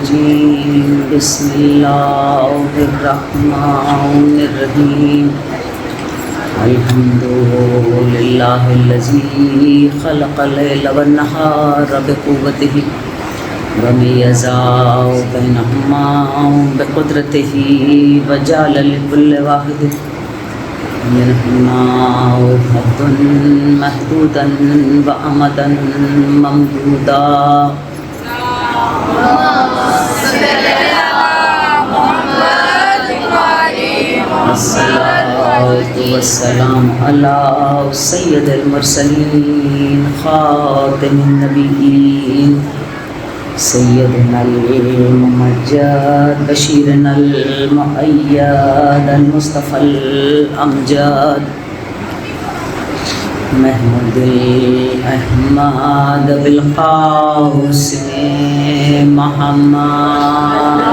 الرجیم بسم اللہ الرحمن الرحیم الحمد للہ الذی خلق اللیل والنہار بقوتہ ومیزا بینہما بقدرتہ وجعل لکل واحد منہما حد محدودا وامدا ممدودا الصلاۃ والسلام علی سید المرسلین خاتم النبیین سیدنا الممجد بشیرنا المؤید المصطفى الامجد محمود الاحمد بالقاسم محمد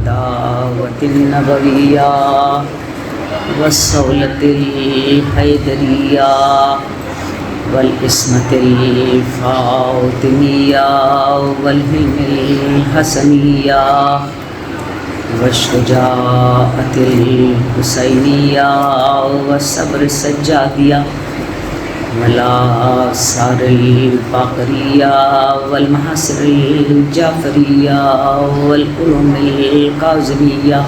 دعوت النبویہ والصولة الحیدریہ والعصمت الفاطمیہ والحلم الحسنیہ والشجاعت الحسینیہ والصبر السجادیہ والآثار الباقریہ والمحاصر الجعفریہ والعلوم الکاظمیہ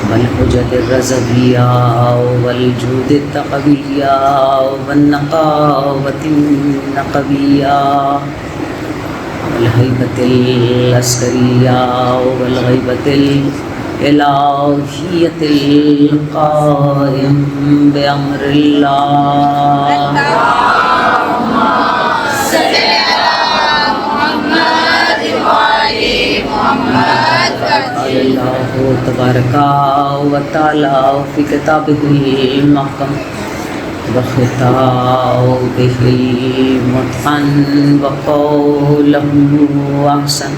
والحجج الرضویہ والجود التقویہ والنقاوۃ النقویہ والہیبۃ العسکریہ والغیبۃ الالہیۃ القائم بامر اللہ اللہ تبارک و تعالی فی کتابہ المحکم وخطابہ المتقن وقولہ احسن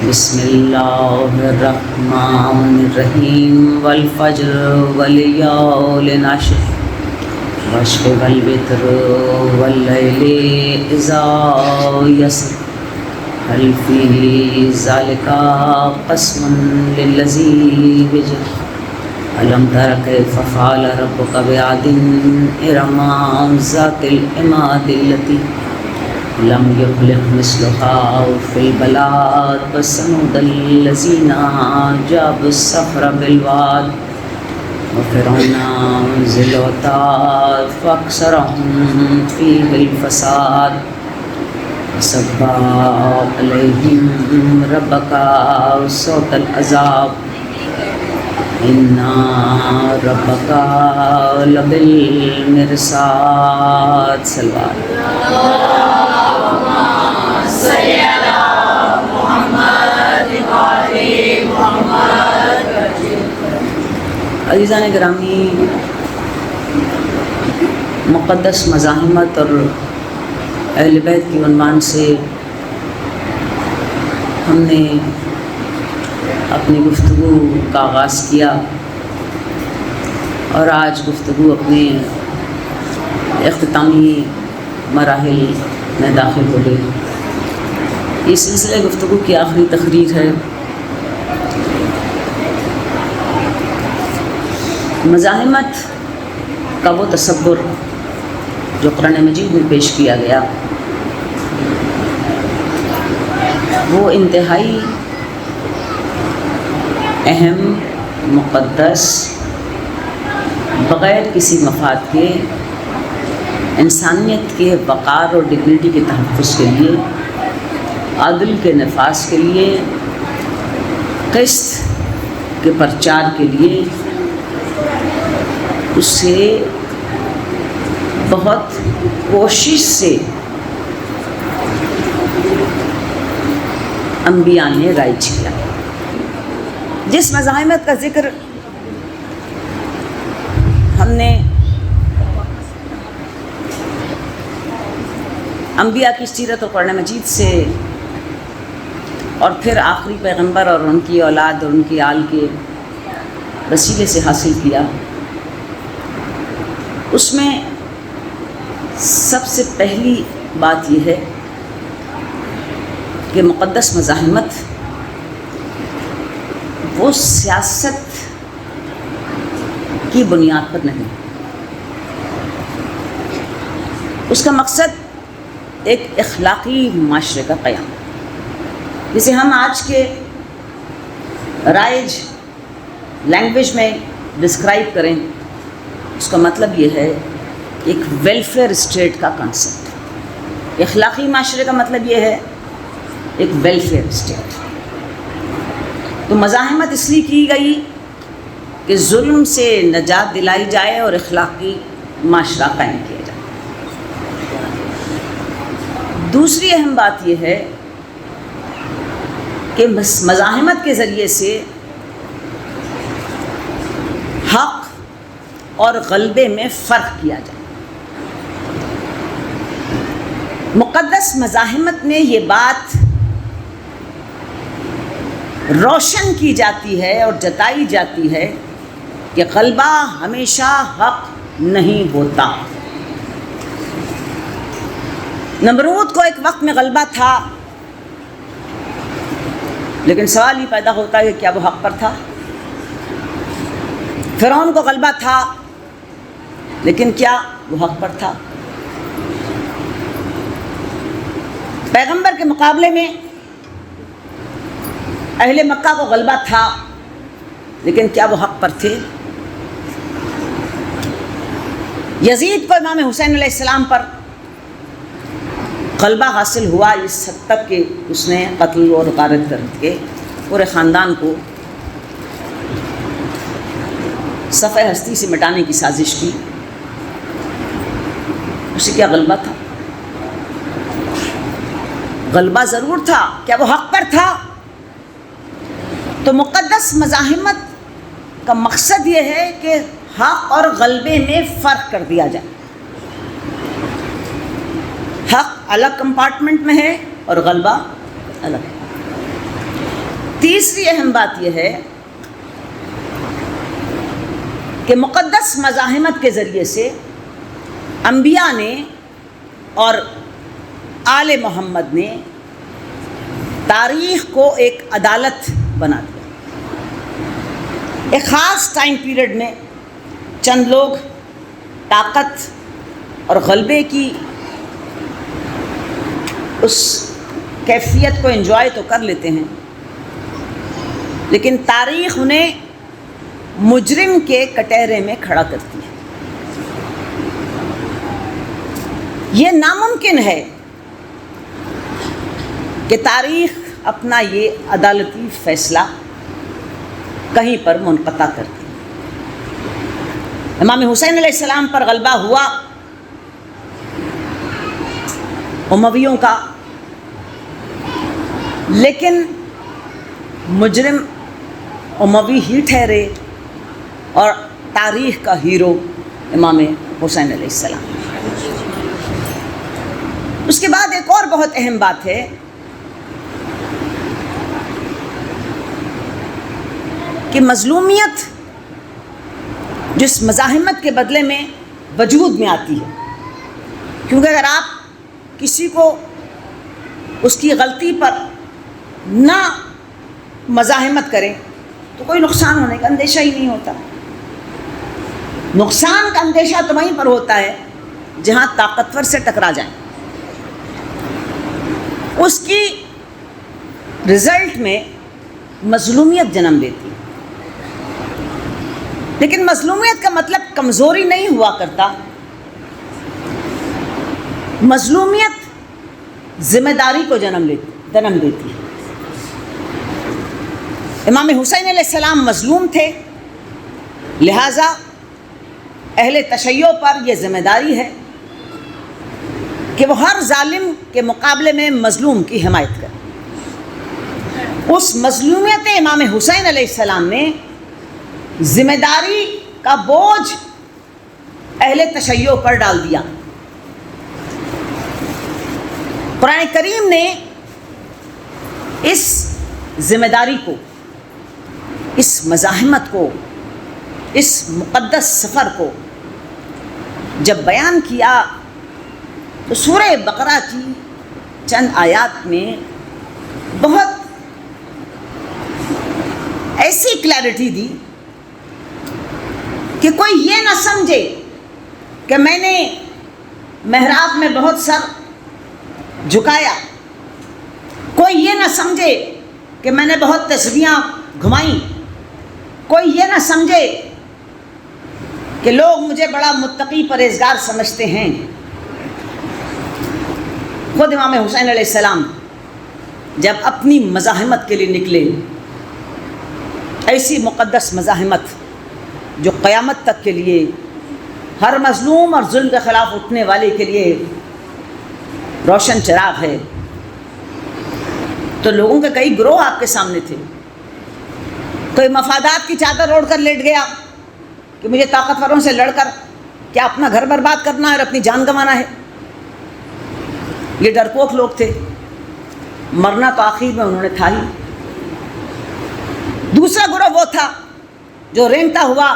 بسم اللہ الرحمن الرحیم والفجر والیال عشر والشفع والوتر واللیل اذا یسر هل فی ذلک قسم للذی حجر الم تر کیف فعل ربک بعاد ارم ذات العماد التی لم یخلق مثلها فی البلاد وثمود الذین جابوا الصخر بالواد وفرعون ذی الاوتاد فاکثرهم فیہ الفساد صب علیہم ربک صوت العذاب ان ربک لبالمرصاد صلوات عزیزان گرامی، مقدس مزاحمت اور اہل بیت کی عنوان سے ہم نے اپنی گفتگو کا آغاز کیا اور آج گفتگو اپنے اختتامی مراحل میں داخل ہو گئی۔ یہ سلسلہ گفتگو کی آخری تقریر ہے۔ مزاحمت کا وہ تصور جو قرآن مجید میں پیش کیا گیا وہ انتہائی اہم، مقدس، بغیر کسی مفاد کے انسانیت کے وقار اور ڈگنیٹی کے تحفظ کے لیے، عدل کے نفاذ کے لیے، قسط کے پرچار کے لیے اسے بہت کوشش سے انبیاء نے رائج کیا۔ جس مزاحمت کا ذکر ہم نے انبیاء کی سیرت و قرآن مجید سے اور پھر آخری پیغمبر اور ان کی اولاد اور ان کی آل کے وسیلے سے حاصل کیا، اس میں سب سے پہلی بات یہ ہے کہ مقدس مزاحمت وہ سیاست کی بنیاد پر نہیں، اس کا مقصد ایک اخلاقی معاشرے کا قیام، جسے ہم آج کے رائج لینگویج میں ڈسکرائب کریں، اس کا مطلب یہ ہے ایک ویلفیئر اسٹیٹ کا کنسیپٹ۔ اخلاقی معاشرے کا مطلب یہ ہے ایک ویلفیئر اسٹیٹ۔ تو مزاحمت اس لیے کی گئی کہ ظلم سے نجات دلائی جائے اور اخلاقی معاشرہ قائم کیا جائے۔ دوسری اہم بات یہ ہے کہ مزاحمت کے ذریعے سے حق اور غلبے میں فرق کیا جائے۔ مقدس مزاحمت میں یہ بات روشن کی جاتی ہے اور جتائی جاتی ہے کہ غلبہ ہمیشہ حق نہیں ہوتا۔ نمرود کو ایک وقت میں غلبہ تھا، لیکن سوال یہ پیدا ہوتا ہے کہ کیا وہ حق پر تھا؟ فرعون کو غلبہ تھا، لیکن کیا وہ حق پر تھا؟ پیغمبر کے مقابلے میں اہل مکہ کو غلبہ تھا، لیکن کیا وہ حق پر تھے؟ یزید کو امام حسین علیہ السلام پر غلبہ حاصل ہوا اس حد تک کہ اس نے قتل اور غارت کر کے پورے خاندان کو صفحہ ہستی سے مٹانے کی سازش کی۔ اسے کیا غلبہ تھا؟ غلبہ ضرور تھا، کیا وہ حق پر تھا؟ تو مقدس مزاحمت کا مقصد یہ ہے کہ حق اور غلبے میں فرق کر دیا جائے۔ حق الگ کمپارٹمنٹ میں ہے اور غلبہ الگ ہے۔ تیسری اہم بات یہ ہے کہ مقدس مزاحمت کے ذریعے سے انبیاء نے اور آل محمد نے تاریخ کو ایک عدالت بنا دیا۔ ایک خاص ٹائم پیریڈ میں چند لوگ طاقت اور غلبے کی اس کیفیت کو انجوائے تو کر لیتے ہیں، لیکن تاریخ انہیں مجرم کے کٹہرے میں کھڑا کرتی ہے۔ یہ ناممکن ہے کہ تاریخ اپنا یہ عدالتی فیصلہ کہیں پر منقطع کرتی۔ امام حسین علیہ السلام پر غلبہ ہوا امویوں کا، لیکن مجرم اموی ہی ٹھہرے اور تاریخ کا ہیرو امام حسین علیہ السلام۔ اس کے بعد ایک اور بہت اہم بات ہے کہ مظلومیت جس مزاحمت کے بدلے میں وجود میں آتی ہے، کیونکہ اگر آپ کسی کو اس کی غلطی پر نہ مزاحمت کریں تو کوئی نقصان ہونے کا اندیشہ ہی نہیں ہوتا۔ نقصان کا اندیشہ تو وہیں پر ہوتا ہے جہاں طاقتور سے ٹکرا جائیں، اس کی رزلٹ میں مظلومیت جنم لیتی ہے۔ لیکن مظلومیت کا مطلب کمزوری نہیں ہوا کرتا، مظلومیت ذمہ داری کو جنم دیتی ہے۔ امام حسین علیہ السلام مظلوم تھے، لہٰذا اہل تشیع پر یہ ذمہ داری ہے کہ وہ ہر ظالم کے مقابلے میں مظلوم کی حمایت کرے۔ اس مظلومیت امام حسین علیہ السلام نے ذمہ داری کا بوجھ اہل تشیع پر ڈال دیا۔ قرآن کریم نے اس ذمہ داری کو، اس مزاحمت کو، اس مقدس سفر کو جب بیان کیا تو سورہ بقرہ کی چند آیات میں بہت ایسی کلیئرٹی دی کہ کوئی یہ نہ سمجھے کہ میں نے محراب میں بہت سر جھکایا، کوئی یہ نہ سمجھے کہ میں نے بہت تسبیحاں گھمائیں، کوئی یہ نہ سمجھے کہ لوگ مجھے بڑا متقی پرہیزگار سمجھتے ہیں۔ خود امام حسین علیہ السلام جب اپنی مزاحمت کے لیے نکلے، ایسی مقدس مزاحمت جو قیامت تک کے لیے ہر مظلوم اور ظلم کے خلاف اٹھنے والے کے لیے روشن چراغ ہے، تو لوگوں کے کئی گروہ آپ کے سامنے تھے۔ کوئی مفادات کی چادر اوڑھ کر لیٹ گیا کہ مجھے طاقتوروں سے لڑ کر کیا اپنا گھر برباد کرنا ہے اور اپنی جان گنوانا ہے۔ یہ ڈرپوک لوگ تھے، مرنا تو آخر میں انہوں نے تھا ہی۔ دوسرا گروہ وہ تھا جو رینگتا ہوا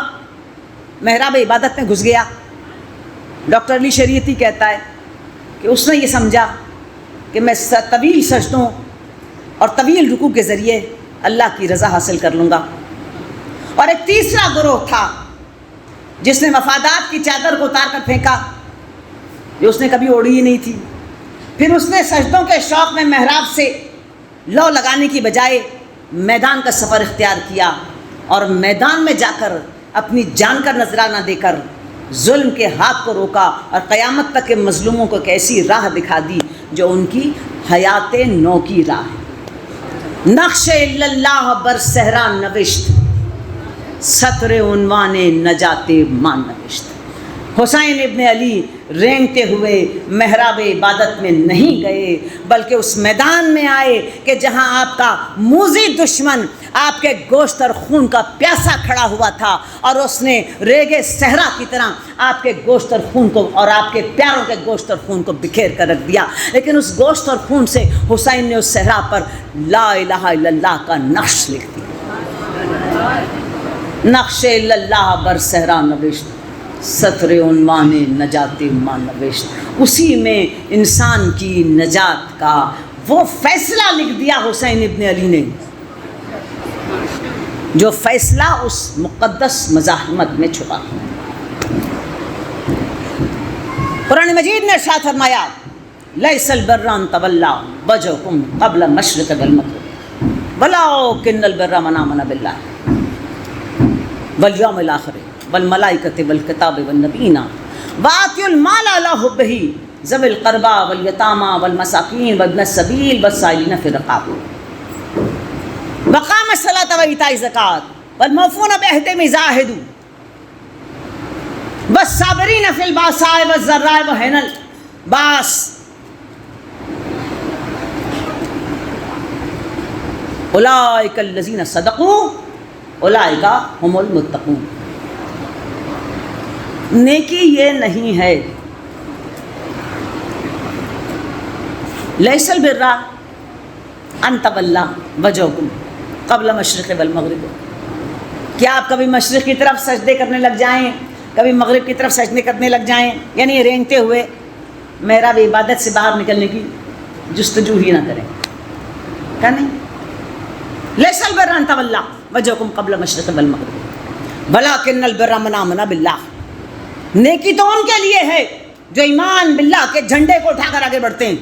محراب عبادت میں گھس گیا۔ ڈاکٹر علی شریعتی کہتا ہے کہ اس نے یہ سمجھا کہ میں طویل سجدوں اور طویل رکوع کے ذریعے اللہ کی رضا حاصل کر لوں گا۔ اور ایک تیسرا گروہ تھا جس نے مفادات کی چادر کو اتار کر پھینکا جو اس نے کبھی اوڑھی ہی نہیں تھی۔ پھر اس نے سجدوں کے شوق میں محراب سے لو لگانے کی بجائے میدان کا سفر اختیار کیا اور میدان میں جا کر اپنی جان کا نذرانہ دے کر ظلم کے ہاتھ کو روکا اور قیامت تک کے مظلوموں کو ایک ایسی راہ دکھا دی جو ان کی حیات نو کی راہ ہے۔ نقش اللہ بر صحرا نوشت، سطر عنوان نجات مان نوشت۔ حسین ابن علی رینگتے ہوئے محراب عبادت میں نہیں گئے بلکہ اس میدان میں آئے کہ جہاں آپ کا موذی دشمن آپ کے گوشت اور خون کا پیاسا کھڑا ہوا تھا اور اس نے ریگے صحرا کی طرح آپ کے گوشت اور خون کو اور آپ کے پیاروں کے گوشت اور خون کو بکھیر کر رکھ دیا، لیکن اس گوشت اور خون سے حسین نے اس صحرا پر لا الہ الا اللہ کا نقش لکھ دیا۔ نقش اللہ بر صحرا نوشت، سطر عنوان نجات مان نوشت۔ اسی میں انسان کی نجات کا وہ فیصلہ لکھ دیا حسین ابن علی نے جو فیصلہ اس مقدس مزاحمت میں چھپا۔ قرآن مجید نے ارشاد فرمایا لیس البر ان تولوا وجهکم قبل المشرق والمغرب ولکن البر من آمن باللہ والیوم الآخر والملائکۃ والکتاب والنبیین وآتوا المال علی حبہ ذوی القربى والیتامى والمساکین وابن السبیل والسائلین فی الرقاب وقام الصلاۃ وایتاء الزکاۃ والموفون بعہدہم اذا عاہدوا والصابرین فی البأساء والضراء وحین الباس اولئک الذین صدقوا اولئک هم المتقون۔ نیکی یہ نہیں ہے لیس البر ان تولوا وجهکم قبل مشرق والمغرب، کیا آپ کبھی مشرق کی طرف سجدے کرنے لگ جائیں، کبھی مغرب کی طرف سجدے کرنے لگ جائیں، یعنی رینگتے ہوئے محراب عبادت سے باہر نکلنے کی جستجو ہی نہ کریں، کیا نہیں؟ لیس البر ان تولوا وجهکم قبل مشرق والمغرب ولکن البر من آمن باللہ، نیکی تو ان کے لیے ہے جو ایمان باللہ کے جھنڈے کو اٹھا کر آگے بڑھتے ہیں۔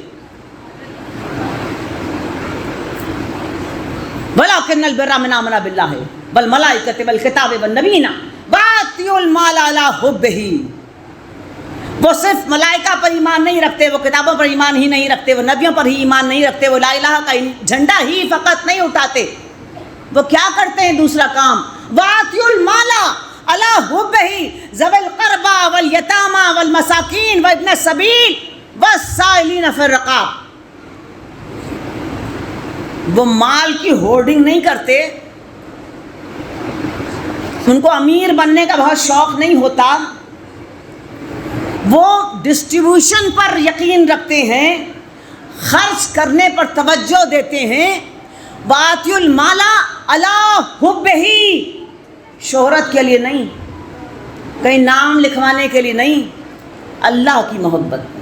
وَلَٰكِنَّ الْبِرَّ مَنْ آمَنَ بِاللَّهِ وَالْمَلَائِكَةِ وَالْكِتَابِ وَالنَّبِيِّينَ وَآتِيُوا الْمَالَ عَلَىٰ حُبِّهِ، وہ صرف ملائکہ پر ایمان نہیں رکھتے، وہ کتابوں پر ایمان ہی نہیں رکھتے، وہ نبیوں پر ہی ایمان نہیں رکھتے، وہ لا الہ کا جھنڈا ہی فقط نہیں اٹھاتے، وہ کیا کرتے ہیں دوسرا کام؟ وَآتِيُوا الْمَالَ عَلَىٰ حُبِّهِ ذَوِي الْقُرْبَىٰ وَالْيَتَامَىٰ وَالْمَسَاكِينِ وَابْنِ السَّبِيلِ وَالسَّائِلِينَ فِي الرِّقَابِ، وہ مال کی ہورڈنگ نہیں کرتے، ان کو امیر بننے کا بہت شوق نہیں ہوتا، وہ ڈسٹریبیوشن پر یقین رکھتے ہیں، خرچ کرنے پر توجہ دیتے ہیں۔ وَآتِيُوا الْمَالَ عَلَىٰ حُبِّهِ، شہرت کے لیے نہیں، کہیں نام لکھوانے کے لیے نہیں، اللہ کی محبت میں.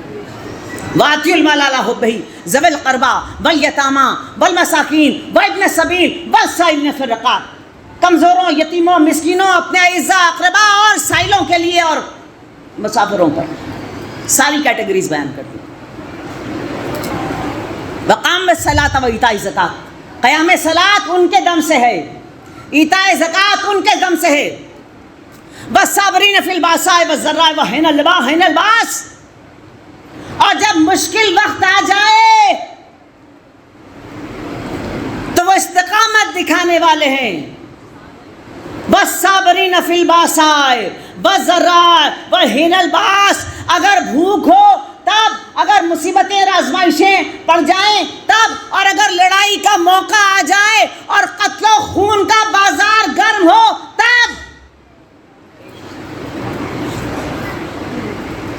وَآتِيُوا الْمَالَ عَلَىٰ حُبِّهِ ذَوِي الْقُرْبَىٰ وَالْيَتَامَىٰ وَالْمَسَاكِينِ وَابْنِ السَّبِيلِ وَالسَّائِلِينَ فِي الرِّقَابِ. کمزوروں، یتیموں، مسکینوں، اپنے اعزاء اقربا اور سائلوں کے لیے اور مسافروں پر ساری کیٹیگریز بیان کر دی. وَقَامَ الصَّلَاةَ وَإِيتَاءَ الزَّكَاةَ. قیام صلاۃ ان کے دم سے ہے، ایتاء زکوٰۃ ان کے دم سے ہے. وَالصَّابِرِينَ فِي الْبَأْسَاءِ وَالضَّرَّاءِ وَحِينَ الْبَأْسِ. اور جب مشکل وقت آ جائے تو وہ استقامت دکھانے والے ہیں. وَالصَّابِرِينَ فِي الْبَأْسَاءِ وَالضَّرَّاءِ وَحِينَ الْبَأْسِ. اگر بھوک ہو تب، اگر مصیبتیں اور آزمائشیں پڑ جائیں تب، اور اگر لڑائی کا موقع آ جائے اور قتل و خون کا بازار گرم ہو تب.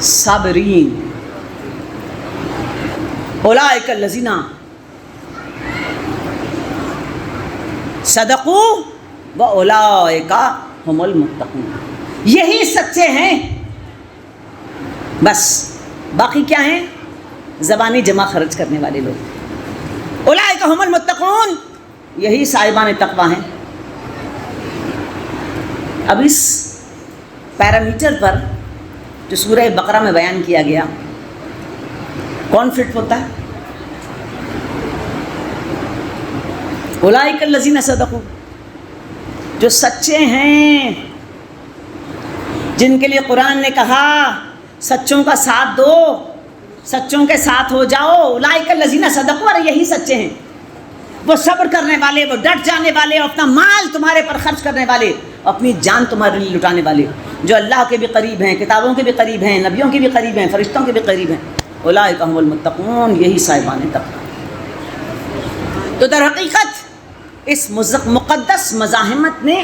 صابرین اولئک الذین صدقوا واولئک هم المتقون. یہی سچے ہیں. بس باقی کیا ہیں؟ زبانی جمع خرچ کرنے والے لوگ. اولئک هم المتقون، یہی صاحبان تقوی ہیں. اب اس پیرامیٹر پر جو سورہ بقرہ میں بیان کیا گیا، کون فٹ ہوتا ہے؟ اولئک الذین صدقوا، جو سچے ہیں، جن کے لیے قرآن نے کہا سچوں کا ساتھ دو، سچوں کے ساتھ ہو جاؤ. اولئک الذین صدقوا، اور یہی سچے ہیں. وہ صبر کرنے والے، وہ ڈٹ جانے والے، اپنا مال تمہارے پر خرچ کرنے والے، اپنی جان تمہارے لیے لٹانے والے، جو اللہ کے بھی قریب ہیں، کتابوں کے بھی قریب ہیں، نبیوں کے بھی قریب ہیں، فرشتوں کے بھی قریب ہیں. اولئک هم المتقون، یہی صاحبان تقوی. تو در حقیقت اس مقدس مزاحمت نے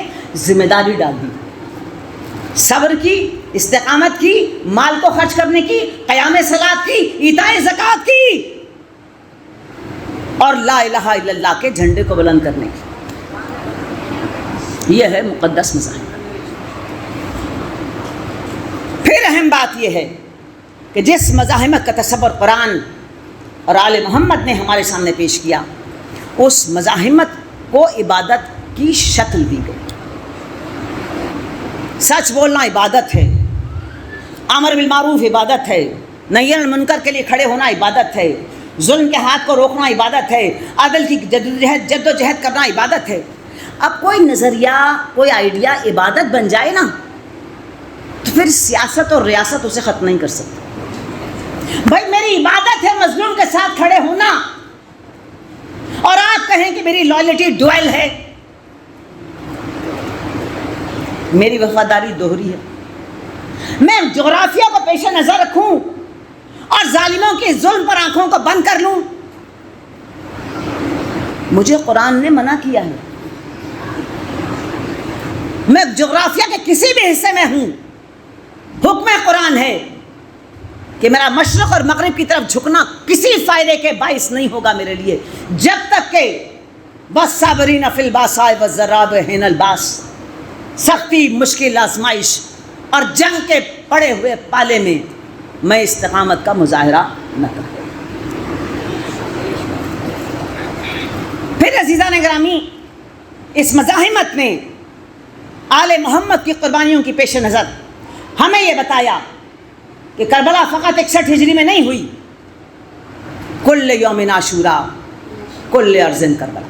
ذمہ داری ڈال دی، صبر کی، استقامت کی، مال کو خرچ کرنے کی، قیام صلاۃ کی، ایتاء زکوٰۃ کی، اور لا الہ الا اللہ کے جھنڈے کو بلند کرنے کی. یہ ہے مقدس مزاحمت. پھر اہم بات یہ ہے کہ جس مزاحمت کا تصور قرآن اور آل محمد نے ہمارے سامنے پیش کیا، اس مزاحمت کو عبادت کی شکل دی گئی. سچ بولنا عبادت ہے، امر بالمعروف عبادت ہے، نہی عن المنکر کے لیے کھڑے ہونا عبادت ہے، ظلم کے ہاتھ کو روکنا عبادت ہے، عدل کی جد و جہد کرنا عبادت ہے. اب کوئی نظریہ، کوئی آئیڈیا عبادت بن جائے نا، تو پھر سیاست اور ریاست اسے ختم نہیں کر سکتی. بھائی میری عبادت ہے مظلوم کے ساتھ کھڑے ہونا، اور آپ کہیں کہ میری لائلٹی ڈوئل ہے، میری وفاداری دوہری ہے. میں جغرافیہ کو پیش نظر رکھوں اور ظالموں کے ظلم پر آنکھوں کو بند کر لوں. مجھے قرآن نے منع کیا ہے. میں جغرافیہ کے کسی بھی حصے میں ہوں، حکم قرآن ہے کہ میرا مشرق اور مغرب کی طرف جھکنا کسی فائدے کے باعث نہیں ہوگا میرے لیے، جب تک کہ والصابرین فی الباساء والضراء وحین الباس، سختی، مشکل، آزمائش اور جنگ کے پڑے ہوئے پالے میں میں استقامت کا مظاہرہ نہ کروں. پھر عزیزان گرامی، اس مزاحمت نے آل محمد کی قربانیوں کی پیش نظر ہمیں یہ بتایا کہ کربلا فقط 61 ہجری میں نہیں ہوئی. کل یوم عاشوراء کل ارض کربلا.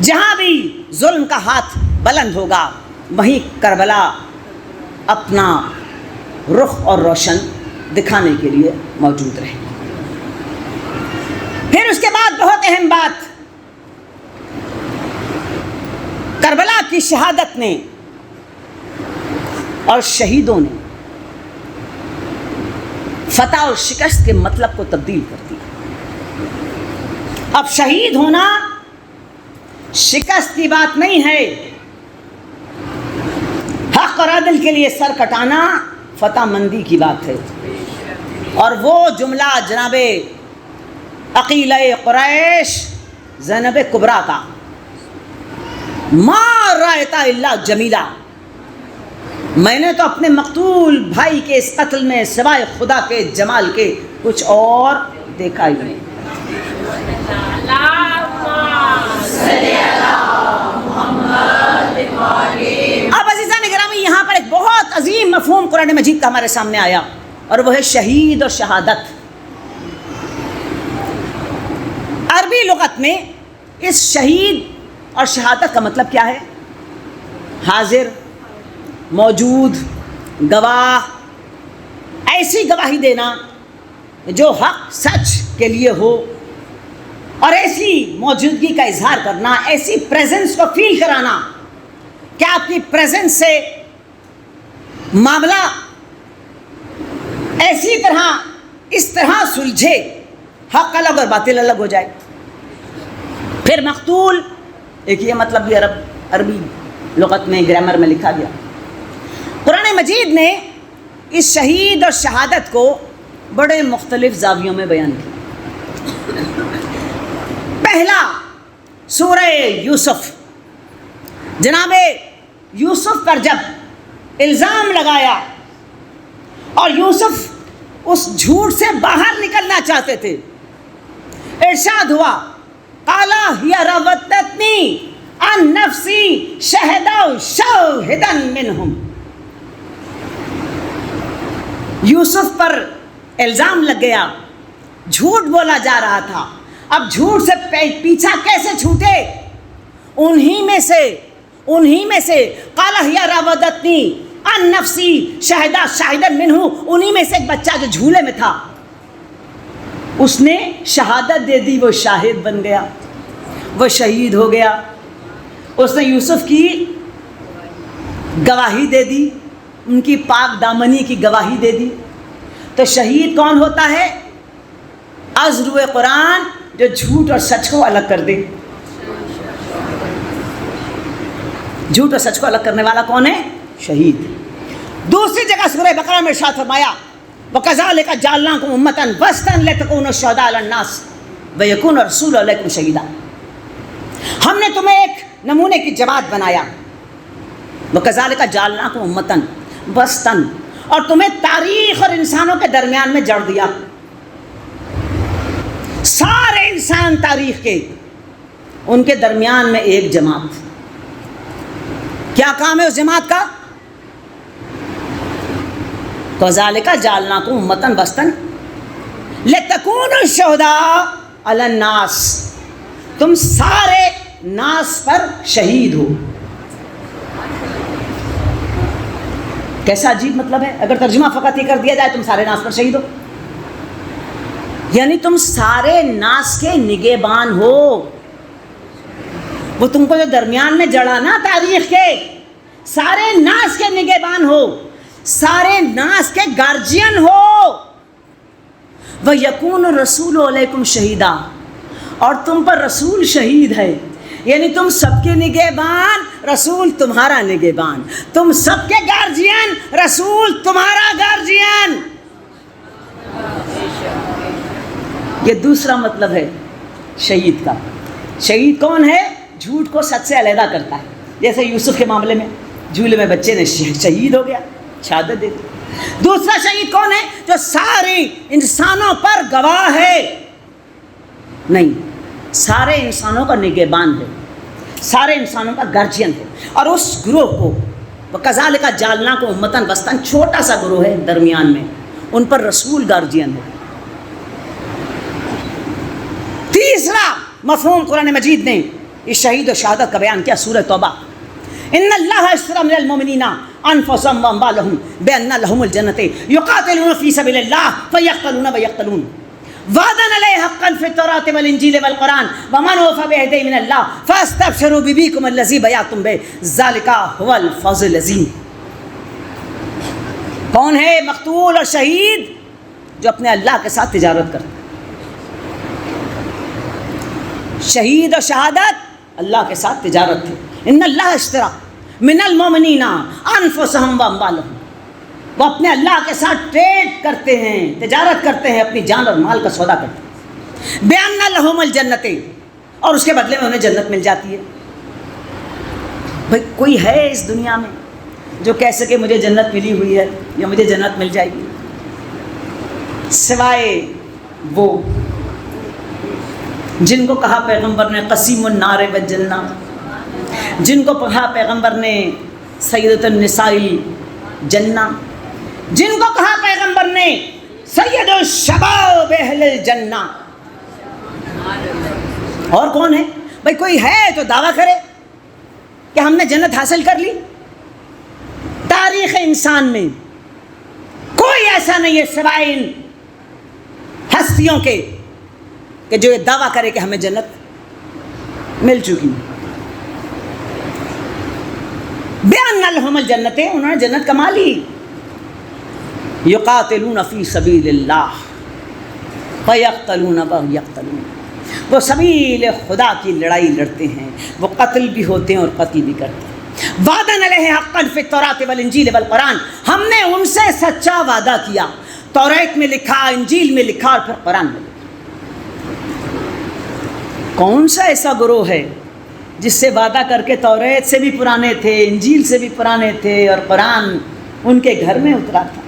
جہاں بھی ظلم کا ہاتھ بلند ہوگا وہیں کربلا اپنا رخ اور روشن دکھانے کے لیے موجود رہے. پھر اس کے بعد بہت اہم بات، کربلا کی شہادت نے اور شہیدوں نے فتح اور شکست کے مطلب کو تبدیل کر دیا. اب شہید ہونا شکست کی بات نہیں ہے، حق اور عدل کے لیے سر کٹانا فتح مندی کی بات ہے. اور وہ جملہ جناب عقیلہ قریش زینب کبریٰ کا، ما رأیت الا جمیلہ، میں نے تو اپنے مقتول بھائی کے اس قتل میں سوائے خدا کے جمال کے کچھ اور دیکھا ہی نہیں۔ اب عزیزان گرامی، یہاں پر ایک بہت عظیم مفہوم قرآن مجید کا ہمارے سامنے آیا، اور وہ ہے شہید اور شہادت۔ عربی لغت میں اس شہید اور شہادت کا مطلب کیا ہے؟ حاضر، موجود، گواہ، ایسی گواہی دینا جو حق سچ کے لیے ہو، اور ایسی موجودگی کا اظہار کرنا، ایسی پریزنس کو فیل کرانا کہ آپ کی پریزنس سے معاملہ ایسی طرح اس طرح سلجھے، حق الگ اور باطل الگ ہو جائے۔ پھر مقتول، ایک یہ مطلب بھی عربی لغت میں گرامر میں لکھا گیا۔ قرآن مجید نے اس شہید اور شہادت کو بڑے مختلف زاویوں میں بیان کیا۔ پہلا سورہ یوسف، جناب یوسف پر جب الزام لگایا اور یوسف اس جھوٹ سے باہر نکلنا چاہتے تھے، ارشاد ہوا قال ہی راودتنی عن نفسی شاہدا منہم۔ یوسف پر الزام لگ گیا، جھوٹ بولا جا رہا تھا، اب جھوٹ سے پیچھا کیسے چھوٹے؟ انہی میں سے قال ہی راودتنی عن نفسی شاہدا منہ، انہی میں سے ایک بچہ جو جھولے میں تھا، اس نے شہادت دے دی، وہ شاہد بن گیا، وہ شہید ہو گیا، اس نے یوسف کی گواہی دے دی، ان کی پاک دامنی کی گواہی دے دی۔ تو شہید کون ہوتا ہے؟ از روئے قرآن جو جھوٹ اور سچ کو الگ کر دے۔ جھوٹ اور سچ کو الگ کرنے والا کون ہے؟ شہید۔ دوسری جگہ سورہ بقرہ میں ارشاد فرمایا وَكَذَلِكَ جَعَلْنَاكُمْ أُمَّةً وَسْطًا لِتَكُونُوا شُهَدَاءَ عَلَى النَّاسِ وَيَكُونَ الرَّسُولُ عَلَيْكُمْ شَهِيدًا۔ ہم نے تمہیں ایک نمونے کی جماعت بنایا، وَكَذَلِكَ جَعَلْنَاكُمْ أُمَّةً وَسْطًا، اور تمہیں تاریخ اور انسانوں کے درمیان میں جڑ دیا۔ سارے انسان تاریخ کے، ان کے درمیان میں ایک جماعت۔ کیا کام ہے اس جماعت کا؟ وَكَذَلِكَ جَعَلْنَاكُمْ أُمَّةً وَسْطًا لِتَكُونُوا شُهَدَاءَ عَلَى النَّاسِ، تم سارے ناس پر شہید ہو۔ کیسا عجیب مطلب ہے، اگر ترجمہ فقط یہ کر دیا جائے تم سارے ناس پر شہید ہو، یعنی تم سارے ناس کے نگہبان ہو۔ وہ تم کو جو درمیان میں جڑا نا تاریخ کے، سارے ناس کے نگہبان ہو، سارے ناس کے گارجین ہو۔ وَيَكُونُ الرَّسُولُ عَلَيْكُمْ شَهِيدًا، اور تم پر رسول شہید ہے، یعنی تم سب کے نگہبان، رسول تمہارا نگہبان، تم سب کے گارجین، رسول تمہارا گارجین۔ یہ دوسرا مطلب ہے شہید کا۔ شہید کون ہے؟ جھوٹ کو سچ سے علیحدہ کرتا ہے، جیسے یوسف کے معاملے میں جھولے میں بچے نے شہید ہو گیا، شہادت دے دی۔ دوسرا شہید کون ہے؟ جو سارے انسانوں پر گواہ ہے، نہیں، سارے انسانوں کا نگہبان ہے، سارے انسانوں کا گارجین ہے، اور اس گروہ کو وَكَذَلِكَ جَعَلْنَاكُمْ أُمَّةً وَسْطًا، چھوٹا سا گروہ ہے درمیان میں، ان پر رسول گارجین ہے۔ تیسرا مفہوم قرآن مجید نے اس شہید و شہادت کا بیان کیا سورہ توبہ۔ ان اللہ اشتری من المؤمنین انفسهم واموالهم بان لهم الجنة يقاتلون في سبيل الله فيقتلون ويقتلون وعدا علیہ حقا فی التوراة والانجیل والقرآن ومن اوفى بعہدہ من اللہ فاستبشروا ببیکم الذی بیعتم بہ ذلک هو الفوز العظیم۔ کون ہے مقتول اور شہید؟ جو اپنے اللہ کے ساتھ تجارت کرتا ہے۔ شہید اور شہادت اللہ کے ساتھ تجارت ہے۔ ان اللہ اشتری من المؤمنین انفسهم واموالهم، وہ اپنے اللہ کے ساتھ ٹریڈ کرتے ہیں، تجارت کرتے ہیں، اپنی جان اور مال کا سودا کرتے ہیں۔ بأن لهم الجنة، اور اس کے بدلے میں انہیں جنت مل جاتی ہے۔ بھئی کوئی ہے اس دنیا میں جو کہہ سکے مجھے جنت ملی ہوئی ہے یا مجھے جنت مل جائے گی، سوائے وہ جن کو کہا پیغمبر نے قسیم النار والجنہ، جن کو کہا پیغمبر نے سیدۃ النساء الجنہ، جن کو کہا پیغمبر نے سید الشباب اہل الجنہ۔ اور کون ہے بھائی؟ کوئی ہے تو دعویٰ کرے کہ ہم نے جنت حاصل کر لی؟ تاریخ انسان میں کوئی ایسا نہیں ہے سوائے ان ہستیوں کے کہ جو یہ دعویٰ کرے کہ ہمیں جنت مل چکی۔ بیان لہم الجنت، انہوں نے جنت کما لی۔ یقاتلون فی سبیل اللہ فیقتلون ویقتلون، وہ سبیل خدا کی لڑائی لڑتے ہیں، وہ قتل بھی ہوتے ہیں اور قتل بھی کرتے ہیں۔ وعدن علیہ حقا فی التوراۃ والانجیل والقرآن، ہم نے ان سے سچا وعدہ کیا، توریت میں لکھا، انجیل میں لکھا اور پھر قرآن میں لکھا۔ کون سا ایسا گروہ ہے جس سے وعدہ کر کے توریت سے بھی پرانے تھے، انجیل سے بھی پرانے تھے اور قرآن ان کے گھر میں اترا تھا؟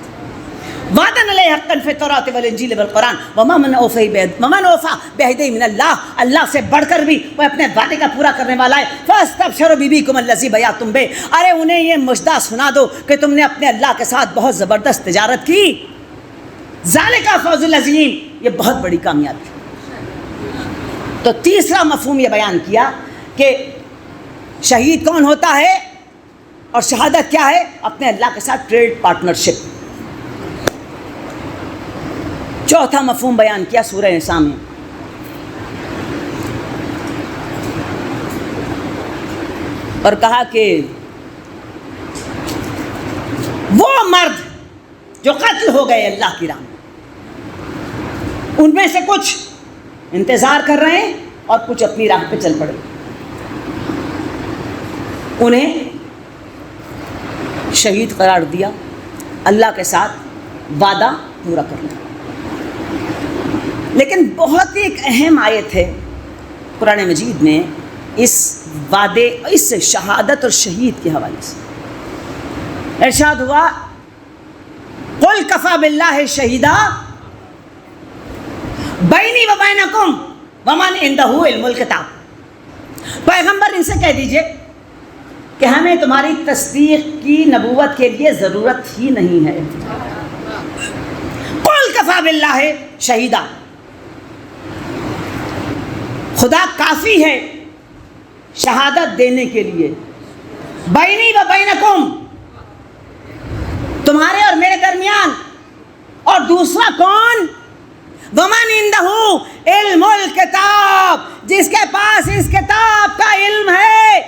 وعدن علیہ حقا فی التوراۃ والانجیل والقرآن ومن اوفی بعہدہ من اللہ، اللہ سے بڑھ کر بھی وہ اپنے وعدے کا پورا کرنے والا ہے۔ فاستبشروا ببیکم الذی بیعتم بہ، ارے انہیں یہ مژدہ سنا دو کہ تم نے اپنے اللہ کے ساتھ بہت زبردست تجارت کی۔ ذالک فوز العظیم، یہ بہت بڑی کامیابی۔ تو تیسرا مفہوم یہ بیان کیا کہ شہید کون ہوتا ہے اور شہادت کیا ہے؟ اپنے اللہ کے ساتھ ٹریڈ پارٹنرشپ۔ چوتھا مفہوم بیان کیا سورہ نساء میں، اور کہا کہ وہ مرد جو قتل ہو گئے اللہ کی راہ میں، ان میں سے کچھ انتظار کر رہے ہیں اور کچھ اپنی راہ پہ چل پڑے، انہیں شہید قرار دیا، اللہ کے ساتھ وعدہ پورا کرنا۔ لیکن بہت ہی ایک اہم آیت ہے قرآن مجید میں اس وعدے، اس شہادت اور شہید کے حوالے سے ارشاد ہوا، قل کفی باللہ شہیدا بینی و بینکم ومن عندہ علم الکتاب، پیغمبر ان سے کہہ دیجئے کہ ہمیں تمہاری تصدیق کی نبوت کے لیے ضرورت ہی نہیں ہے۔ قل کفی باللہ شہیدا، خدا کافی ہے شہادت دینے کے لیے، بینی و بینکم، تمہارے اور میرے درمیان، اور دوسرا کون؟ ومن عندہ علم الکتاب، جس کے پاس اس کتاب کا علم ہے۔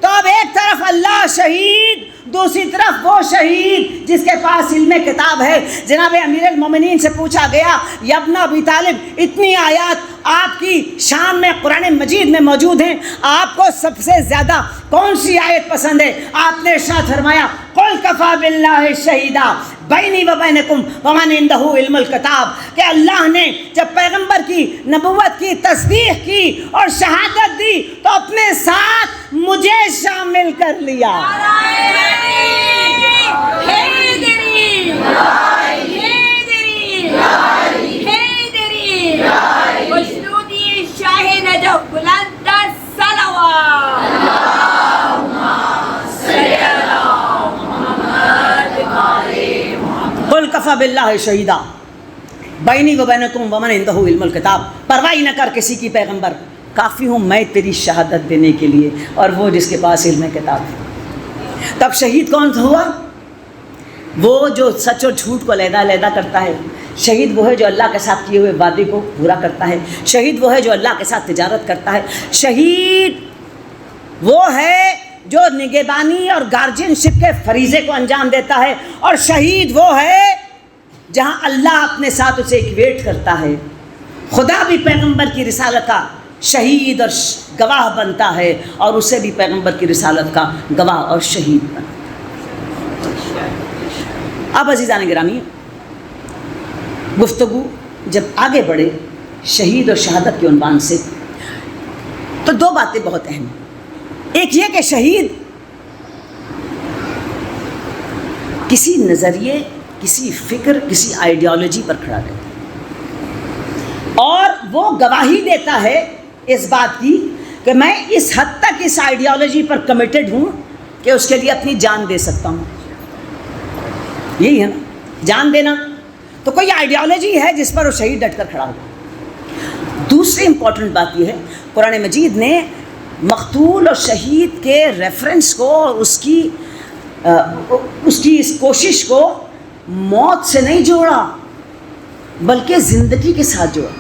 تو اب ایک طرف اللہ شہید، دوسری طرف وہ شہید جس کے پاس علم کتاب ہے۔ جناب امیر المومنین سے پوچھا گیا، یا ابن ابی طالب، اتنی آیات آپ کی شان میں قرآن مجید میں موجود ہیں، آپ کو سب سے زیادہ کون سی آیت پسند ہے؟ آپ نے ارشاد فرمایا، قل کفی باللہ شہیدا بینی و بینکم ومن عندہ علم الکتاب، کہ اللہ نے جب پیغمبر کی نبوت کی تصدیق کی اور شہادت دی تو اپنے ساتھ مجھے شامل کر لیا۔ قل کفی باللہ شہیدا بینی و بینکم ومن عندہ علم الکتاب، پرواہ نہ کر کسی کی پیغمبر، کافی ہوں میں تیری شہادت دینے کے لیے اور وہ جس کے پاس علم کتاب ہے۔ تب شہید کون ہوا؟ وہ جو سچ اور جھوٹ کو علیحدہ علیحدہ کرتا ہے۔ شہید وہ ہے جو اللہ کے ساتھ کیے ہوئے وعدے کو پورا کرتا ہے۔ شہید وہ ہے جو اللہ کے ساتھ تجارت کرتا ہے۔ شہید وہ ہے جو نگہبانی اور گارجین شپ کے فریضے کو انجام دیتا ہے، اور شہید وہ ہے جہاں اللہ اپنے ساتھ اسے ایکویٹ کرتا ہے۔ خدا بھی پیغمبر کی رسالت کا شہید اور گواہ بنتا ہے، اور اسے بھی پیغمبر کی رسالت کا گواہ اور شہید بنتا ہے۔ اب عزیزان گرامی، گفتگو جب آگے بڑھے شہید اور شہادت کے عنوان سے، تو دو باتیں بہت اہم ہیں۔ ایک یہ کہ شہید کسی نظریے، کسی فکر، کسی آئیڈیالوجی پر کھڑا رہتا ہے، اور وہ گواہی دیتا ہے اس بات کی کہ میں اس حد تک اس آئیڈیالوجی پر کمیٹڈ ہوں کہ اس کے لیے اپنی جان دے سکتا ہوں. یہی ہے نا جان دینا. تو کوئی آئیڈیالوجی ہے جس پر وہ شہید ڈٹ کر کھڑا ہوا. دوسری امپورٹنٹ بات یہ ہے، قرآن مجید نے مقتول اور شہید کے ریفرنس کو اور اس کی اس کوشش کو موت سے نہیں جوڑا بلکہ زندگی کے ساتھ جوڑا.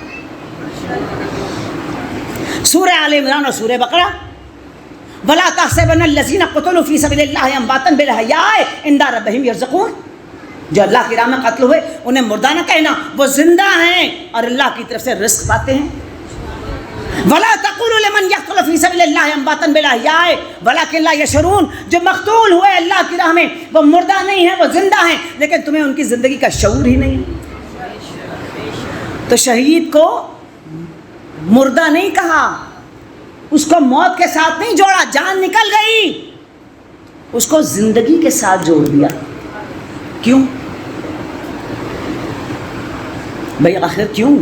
سورہ آل عمران اور سورہ بقرہ، وَلَا تَحْسَبَنَّ الَّذِينَ قُتِلُوا فِي سَبِيلِ اللَّهِ أَمْوَاتًا بَلْ أَحْيَاءٌ عِندَ رَبِّهِمْ يُرْزَقُونَ. جو اللہ کی راہ میں قتل ہوئے انہیں مردہ نہ کہنا، وہ زندہ ہیں اور اللہ کی طرف سے رزق پاتے ہیں. وَلَا تَقُولُوا لِمَنْ يَقْتُلُ فِي سَبِيلِ اللَّهِ أَمْوَاتًا بَلْ أَحْيَاءٌ وَلَكِنْ لَا يَشْعُرُونَ. جو مقتول ہوئے اللہ کی راہ میں وہ مردہ نہیں ہیں، وہ زندہ ہیں، لیکن تمہیں ان کی زندگی کا شعور ہی نہیں. تو شہید کو مردہ نہیں کہا، اس کو موت کے ساتھ نہیں جوڑا، جان نکل گئی، اس کو زندگی کے ساتھ جوڑ دیا. کیوں بھائی؟ آخر کیوں؟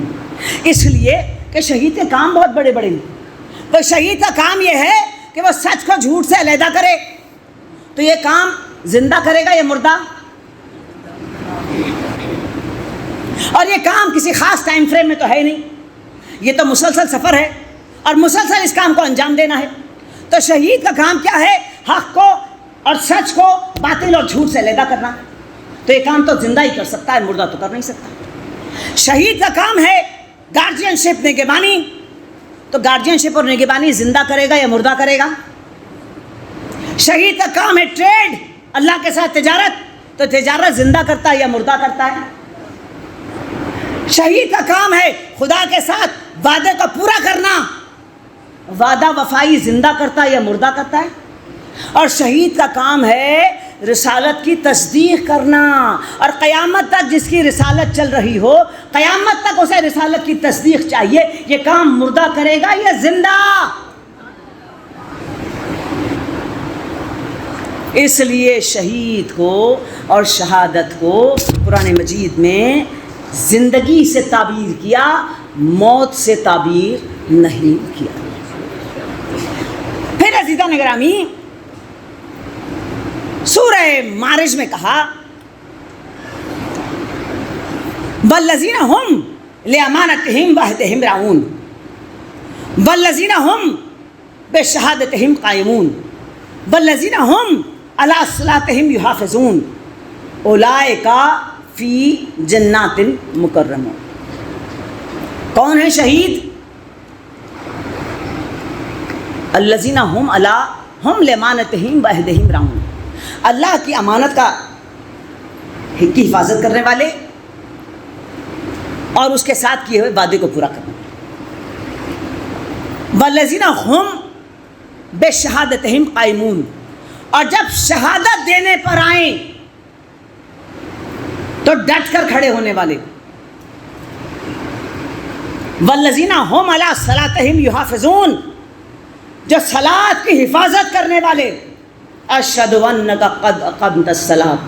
اس لیے کہ شہید کے کام بہت بڑے بڑے ہیں. تو شہید کا کام یہ ہے کہ وہ سچ کو جھوٹ سے علیحدہ کرے. تو یہ کام زندہ کرے گا یا مردہ؟ اور یہ کام کسی خاص ٹائم فریم میں تو ہے ہی نہیں، یہ تو مسلسل سفر ہے اور مسلسل اس کام کو انجام دینا ہے. تو شہید کا کام کیا ہے؟ حق کو اور سچ کو باطل اور جھوٹ سے علیحدہ کرنا. تو یہ کام تو زندہ ہی کر سکتا ہے، مردہ تو کر نہیں سکتا. شہید کا کام ہے گارڈین شپ، نگہبانی. تو گارڈین شپ اور نگہبانی زندہ کرے گا یا مردہ کرے گا؟ شہید کا کام ہے ٹریڈ، اللہ کے ساتھ تجارت. تو تجارت زندہ کرتا ہے یا مردہ کرتا ہے؟ شہید کا کام ہے خدا کے ساتھ وعدے کو پورا کرنا. وعدہ وفائی زندہ کرتا ہے یا مردہ کرتا ہے؟ اور شہید کا کام ہے رسالت کی تصدیق کرنا. اور قیامت تک جس کی رسالت چل رہی ہو، قیامت تک اسے رسالت کی تصدیق چاہیے. یہ کام مردہ کرے گا یا زندہ؟ اس لیے شہید کو اور شہادت کو قرآن مجید میں زندگی سے تعبیر کیا، موت سے تعبیر نہیں کیا. پھر عزیزان گرامی سورہ معارج میں کہا والذین ہم لامانتہم وعہدہم راعون والذین ہم بشہادتہم قائمون والذین ہم علی صلاتہم یحافظون اولئک فی جنات مکرمون. کون ہے شہید؟ الذین ہم علی ہم لامانتہم وعہدہم راعون، اللہ کی امانت کی حفاظت کرنے والے اور اس کے ساتھ کیے ہوئے وعدے کو پورا کرنے والے. والذین ہم بشہادتہم قائمون، اور جب شہادت دینے پر آئیں تو ڈٹ کر کھڑے ہونے والے. والذین ہم علی صلاتہم یحافظون، جو صلاۃ کی حفاظت کرنے والے. اشہد انک قد اقمت الصلاۃ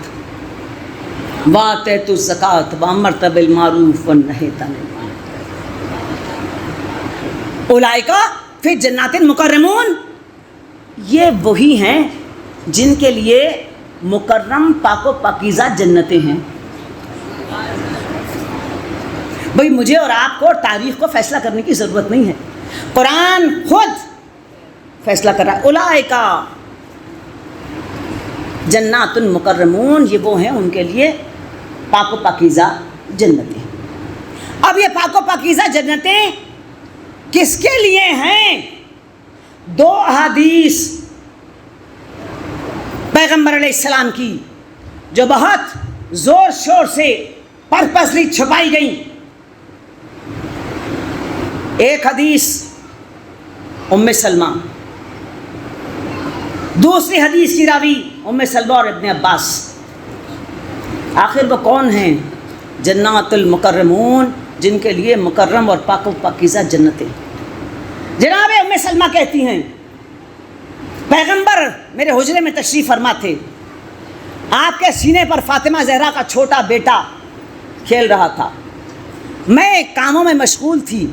وآتیت الزکاۃ وامرت بالمعروف ونہیت عن المنکر اولئک فی جنات مکرمون. یہ وہی ہیں جن کے لیے مکرم پاک و پاکیزہ جنتیں ہیں. بھئی مجھے اور آپ کو تاریخ کو فیصلہ کرنے کی ضرورت نہیں ہے، قرآن خود فیصلہ کر رہا ہے. اولئک جنات مکرمون، یہ وہ ہیں ان کے لیے پاک و پاکیزہ جنتیں. اب یہ پاک و پاکیزہ جنتیں کس کے لیے ہیں؟ دو احادیث پیغمبر علیہ السلام کی جو بہت زور شور سے پرپسلی چھپائی گئیں. ایک حدیث ام سلمہ، دوسری حدیث کی راوی ام سلمہ اور ابن عباس. آخر وہ کون ہیں؟ جنات المکرمون، جن کے لیے مکرم اور پاک و پاکیزہ جنتیں. جناب ام سلمہ کہتی ہیں پیغمبر میرے حجرے میں تشریف فرما تھے، آپ کے سینے پر فاطمہ زہرا کا چھوٹا بیٹا کھیل رہا تھا، میں کاموں میں مشغول تھی،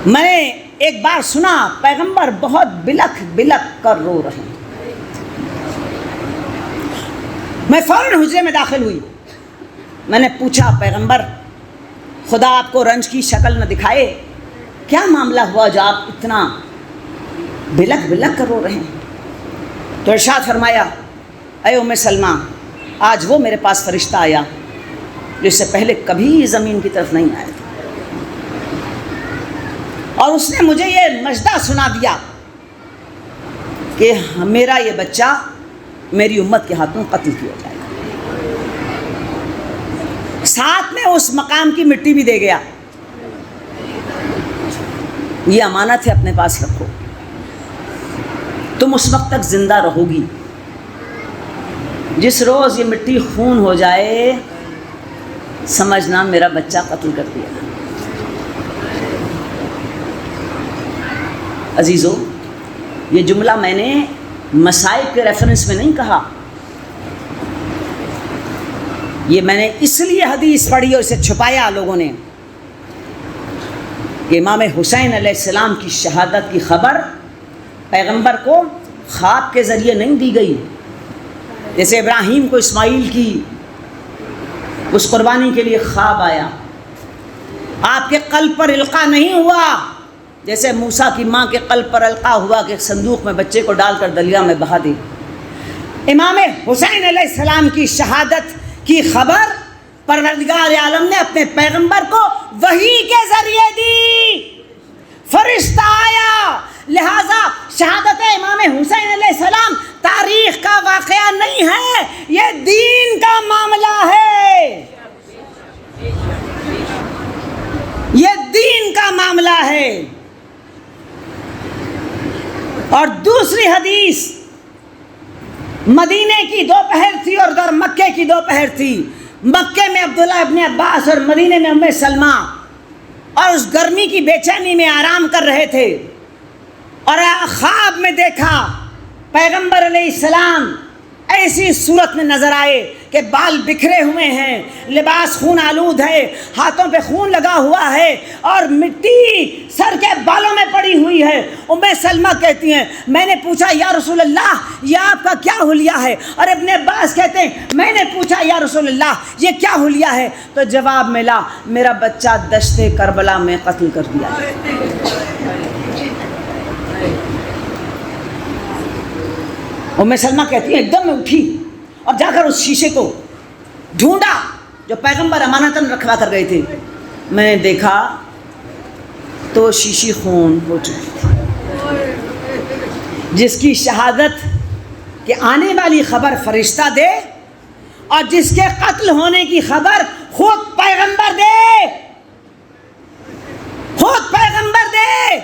میں نے ایک بار سنا پیغمبر بہت بلک بلک کر رو رہے ہیں۔ میں فوراً حجرے میں داخل ہوئی، میں نے پوچھا پیغمبر خدا آپ کو رنج کی شکل نہ دکھائے، کیا معاملہ ہوا جو آپ اتنا بلک بلک کر رو رہے ہیں؟ تو ارشاد فرمایا اے ام سلمہ، آج وہ میرے پاس فرشتہ آیا جو اس سے پہلے کبھی زمین کی طرف نہیں آیا تھا، اور اس نے مجھے یہ مژدہ سنا دیا کہ میرا یہ بچہ میری امت کے ہاتھوں قتل کیا جائے گا، ساتھ میں اس مقام کی مٹی بھی دے گیا، یہ امانت ہے اپنے پاس رکھو، تم اس وقت تک زندہ رہو گی جس روز یہ مٹی خون ہو جائے سمجھنا میرا بچہ قتل کر دیا۔ عزیزو، یہ جملہ میں نے مصائب کے ریفرنس میں نہیں کہا، یہ میں نے اس لیے حدیث پڑھی اور اسے چھپایا لوگوں نے کہ امام حسین علیہ السلام کی شہادت کی خبر پیغمبر کو خواب کے ذریعے نہیں دی گئی، جیسے ابراہیم کو اسماعیل کی اس قربانی کے لیے خواب آیا، آپ کے قلب پر القاء نہیں ہوا جیسے موسیٰ کی ماں کے قلب پر القاء ہوا کہ صندوق میں بچے کو ڈال کر دریا میں بہا دی۔ امام حسین علیہ السلام کی شہادت کی خبر پروردگار عالم نے اپنے پیغمبر کو وحی کے ذریعے دی، فرشتہ آیا، لہذا شہادت امام حسین علیہ السلام تاریخ کا واقعہ نہیں ہے، یہ دین کا معاملہ ہے، یہ دین کا معاملہ ہے۔ اور دوسری حدیث، مدینے کی دوپہر تھی اور ادھر مکے کی دوپہر تھی، مکے میں عبداللہ ابن عباس اور مدینے میں ام سلمہ، اور اس گرمی کی بے چینی میں آرام کر رہے تھے، اور خواب میں دیکھا پیغمبر علیہ السلام ایسی صورت میں نظر آئے کہ بال بکھرے ہوئے ہیں، لباس خون آلود ہے، ہاتھوں پہ خون لگا ہوا ہے اور مٹی سر کے بالوں میں پڑی ہوئی ہے۔ ام سلمہ کہتی ہیں میں نے پوچھا یا رسول اللہ یہ آپ کا کیا حلیہ ہے، اور ابن عباس کہتے ہیں میں نے پوچھا یا رسول اللہ یہ کیا حلیہ ہے، تو جواب ملا میرا بچہ دشت کربلا میں قتل کر دیا۔ ام سلمہ کہتی ہیں ایک دم میں اٹھی اور جا کر اس شیشے کو ڈھونڈا جو پیغمبر امانتاً رکھوا کر گئے تھے، میں نے دیکھا تو شیشی خون ہو چکی تھی، جس کی شہادت کہ آنے والی خبر فرشتہ دے اور جس کے قتل ہونے کی خبر خود پیغمبر دے، خود پیغمبر دے۔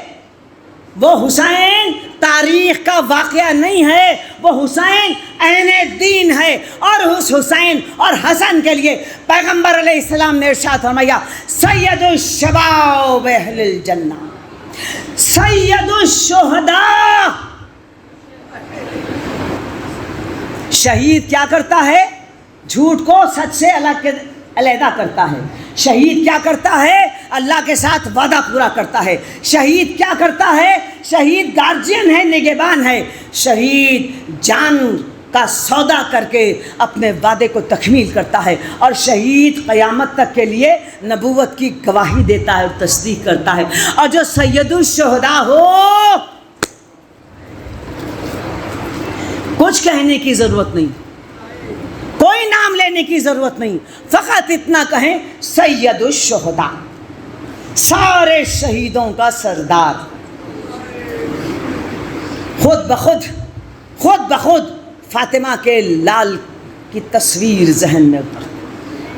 وہ حسین تاریخ کا واقعہ نہیں ہے، وہ حسین عین دین ہے، اور اس حسین اور حسن کے لیے پیغمبر علیہ السلام نے ارشاد فرمایا سید الشباب اہل الجنہ، سید الشہداء۔ شہید کیا کرتا ہے؟ جھوٹ کو سچ سے علیحدہ کرتا ہے۔ شہید کیا کرتا ہے؟ اللہ کے ساتھ وعدہ پورا کرتا ہے۔ شہید کیا کرتا ہے؟ شہید گارجین ہے، نگہبان ہے۔ شہید جان کا سودا کر کے اپنے وعدے کو تکمیل کرتا ہے، اور شہید قیامت تک کے لیے نبوت کی گواہی دیتا ہے اور تصدیق کرتا ہے۔ اور جو سید الشہداء ہو کچھ کہنے کی ضرورت نہیں، کوئی نام لینے کی ضرورت نہیں، فقط اتنا کہیں سید الشہداء، سارے شہیدوں کا سردار۔ خود بخود فاطمہ کے لال کی تصویر ذہن میں اتر،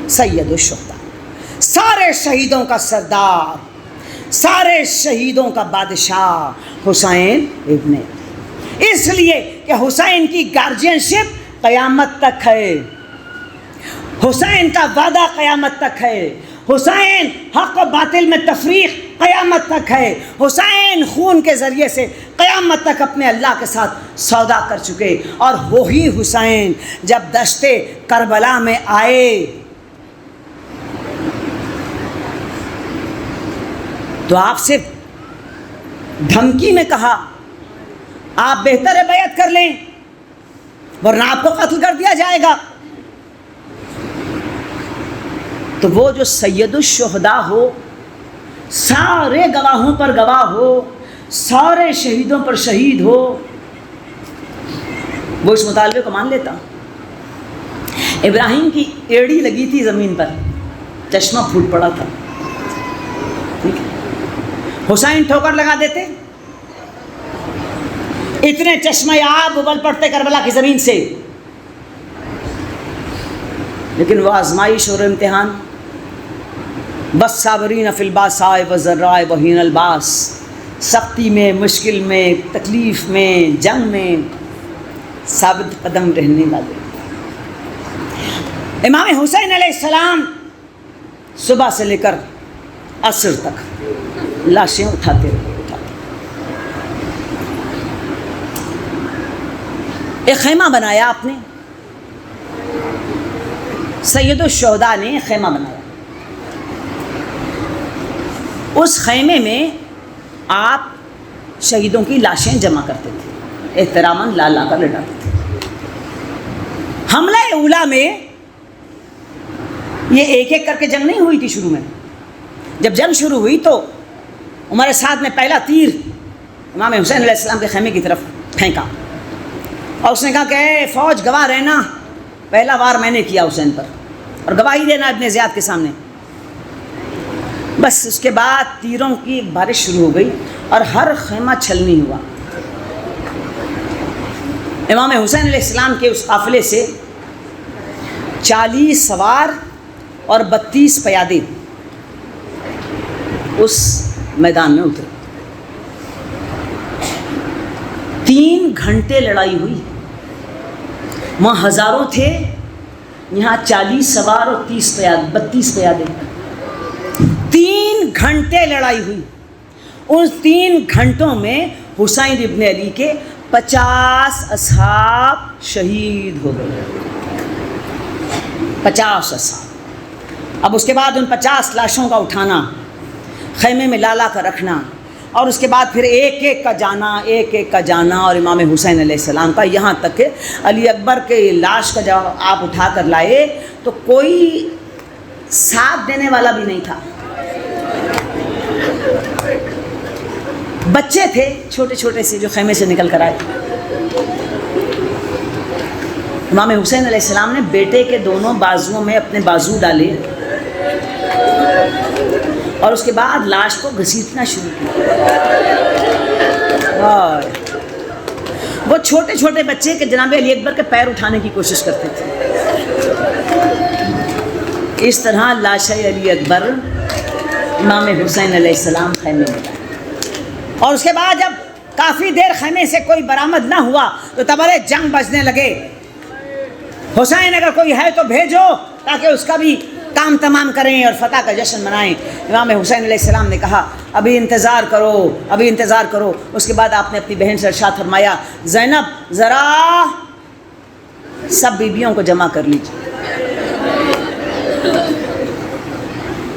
سید الشہداء، سارے شہیدوں کا سردار، سارے شہیدوں کا بادشاہ حسین ابن علی، اس لیے کہ حسین کی گارجین شپ قیامت تک ہے، حسین کا وعدہ قیامت تک ہے، حسین حق و باطل میں تفریق قیامت تک ہے، حسین خون کے ذریعے سے قیامت قیامت تک اپنے اللہ کے ساتھ سودا کر چکے. اور وہی حسین جب دشت کربلا میں آئے تو آپ سے دھمکی میں کہا آپ بہتر ہے بیعت کر لیں ورنہ آپ کو قتل کر دیا جائے گا. تو وہ جو سید الشہداء ہو، سارے گواہوں پر گواہ ہو، سارے شہیدوں پر شہید ہو، وہ اس مطالبے کو مان لیتا. ابراہیم کی ایڑی لگی تھی زمین پر، چشمہ پھوٹ پڑا تھا، ٹھیک ہے، حسین ٹھوکر لگا دیتے، اتنے چشمہ آب ابل پڑتے کربلا کی زمین سے. لیکن وہ آزمائش اور امتحان، بس صابرین فی الباساء والضراء وحین الباس، سختی میں، مشکل میں، تکلیف میں، جنگ میں ثابت قدم رہنے والے. امام حسین علیہ السلام صبح سے لے کر عصر تک لاشیں اٹھاتے رہے. ایک خیمہ بنایا آپ نے، سید الشہداء نے خیمہ بنایا. اس خیمے میں آپ شہیدوں کی لاشیں جمع کرتے تھے، احتراماً لا لا کر لٹاتے تھے. حملہ اولا میں یہ ایک ایک کر کے جنگ نہیں ہوئی تھی. شروع میں جب جنگ شروع ہوئی تو عمر سعد نے پہلا تیر امام حسین علیہ السلام کے خیمے کی طرف پھینکا اور اس نے کہا کہ اے فوج گواہ رہنا، پہلا وار میں نے کیا حسین پر، اور گواہی دینا ابن زیاد کے سامنے. بس اس کے بعد تیروں کی ایک بارش شروع ہو گئی اور ہر خیمہ چھلنی ہوا. امام حسین علیہ السلام کے اس قافلے سے 40 سوار اور 32 پیادے اس میدان میں اترے. 3 گھنٹے لڑائی ہوئی. وہاں ہزاروں تھے، یہاں 40 سوار اور 32 پیادے. 3 گھنٹے لڑائی ہوئی. ان 3 گھنٹوں میں حسین ابن علی کے 50 اصحاب شہید ہو گئے. 50 اصحاب. اب اس کے بعد ان 50 لاشوں کا اٹھانا، خیمے میں لالا کا رکھنا، اور اس کے بعد پھر ایک ایک کا جانا اور امام حسین علیہ السلام کا، یہاں تک کہ علی اکبر کے لاش کا جب آپ اٹھا کر لائے تو کوئی ساتھ دینے والا بھی نہیں تھا. بچے تھے چھوٹے چھوٹے سے جو خیمے سے نکل کر آئے. امام حسین علیہ السلام نے بیٹے کے دونوں بازوؤں میں اپنے بازو ڈالے اور اس کے بعد لاش کو گھسیٹنا شروع کیا. وہ چھوٹے چھوٹے بچے کہ جناب علی اکبر کے پیر اٹھانے کی کوشش کرتے تھے. اس طرح لاش علی اکبر امام حسین علیہ السلام خیمے میں لائے. اور اس کے بعد جب کافی دیر خیمے سے کوئی برآمد نہ ہوا تو تبرے جنگ بجنے لگے. حسین اگر کوئی ہے تو بھیجو تاکہ اس کا بھی کام تمام کریں اور فتح کا جشن منائیں. امام حسین علیہ السلام نے کہا ابھی انتظار کرو. اس کے بعد آپ نے اپنی بہن سے ارشاد فرمایا زینب ذرا سب بیبیوں کو جمع کر لیجیے.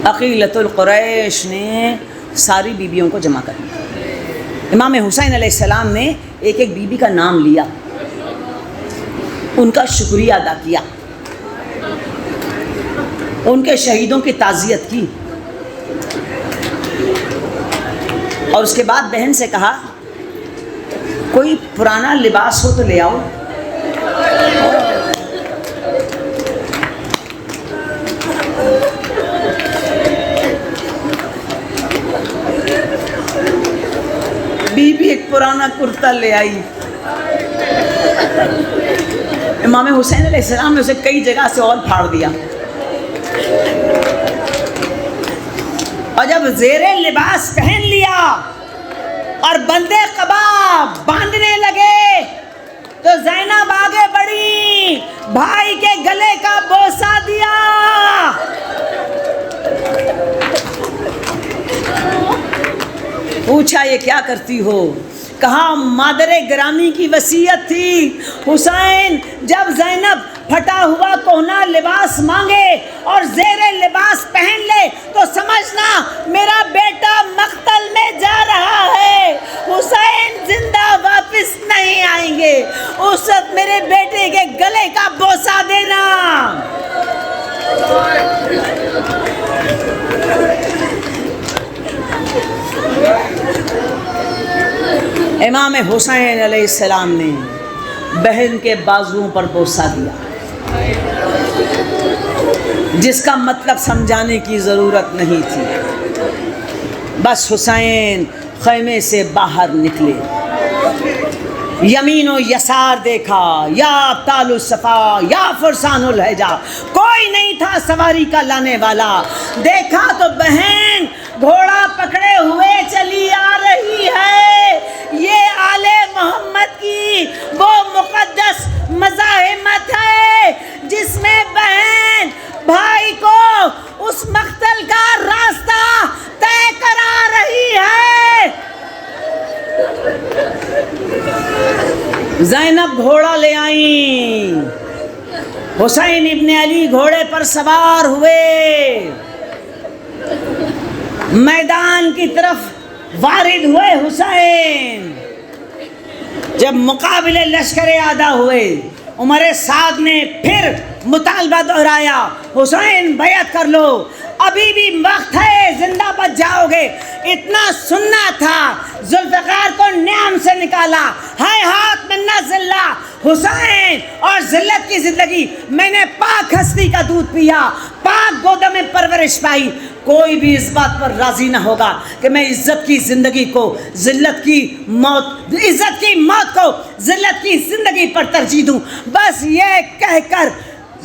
عقیلۃ القریش نے ساری بیبیوں کو جمع کر لیا. امام حسین علیہ السلام نے ایک ایک بیوی کا نام لیا، ان کا شکریہ ادا کیا، ان کے شہیدوں کی تعزیت کی، اور اس کے بعد بہن سے کہا کوئی پرانا لباس ہو تو لے آؤ. بی بی ایک پرانا کرتا لے آئی. امام حسین علیہ السلام نے اسے کئی جگہ سے اور پھاڑ دیا، اور جب زیر لباس پہن لیا اور بندے قبا باندھنے لگے تو زینب آگے بڑھی، بھائی کے گلے کا بوسہ دیا. پوچھا یہ کیا کرتی ہو؟ کہا مادر گرامی کی وصیت تھی، حسین جب زینب پھٹا ہوا کہنا لباس مانگے اور زیر لباس پہن لے تو سمجھنا میرا بیٹا مقتل میں جا رہا ہے، حسین زندہ واپس نہیں آئیں گے، اس وقت میرے بیٹے کے گلے کا بوسہ دینا۔ امام حسین علیہ السلام نے بہن کے بازوؤں پر بوسہ دیا، جس کا مطلب سمجھانے کی ضرورت نہیں تھی۔ بس حسین خیمے سے باہر نکلے، یمین و یسار دیکھا، یا ابطال الصفا یا فرسان الحجا، کوئی نہیں تھا سواری کا لانے والا۔ دیکھا تو بہن گھوڑا پکڑے ہوئے چلی آ رہی ہے، یہ آل محمد کی وہ مقدس مزاحمت ہے جس میں بہن بھائی کو اس مقتل کا راستہ طے کرا رہی ہے۔ زینب گھوڑا لے آئیں، حسین ابن علی گھوڑے پر سوار ہوئے، میدان کی طرف وارد ہوئے۔ حسین جب مقابلے لشکر اعداء ہوئے، عمر سعد نے پھر مطالبہ دہرایا، حسین بیعت کر لو، ابھی بھی وقت ہے، زندہ بچ جاؤ گے۔ اتنا سننا تھا، ذوالفقار کو نیام سے نکالا، ہائے ہاتھ منا ذلہ، حسین اور ذلت کی زندگی، میں نے پاک ہستی کا دودھ پیا، پاک گودہ میں پرورش پائی۔ کوئی بھی اس بات پر راضی نہ ہوگا کہ میں عزت کی زندگی کو ذلت کی موت، عزت کی موت کو ذلت کی زندگی پر ترجیح دوں۔ بس یہ کہہ کر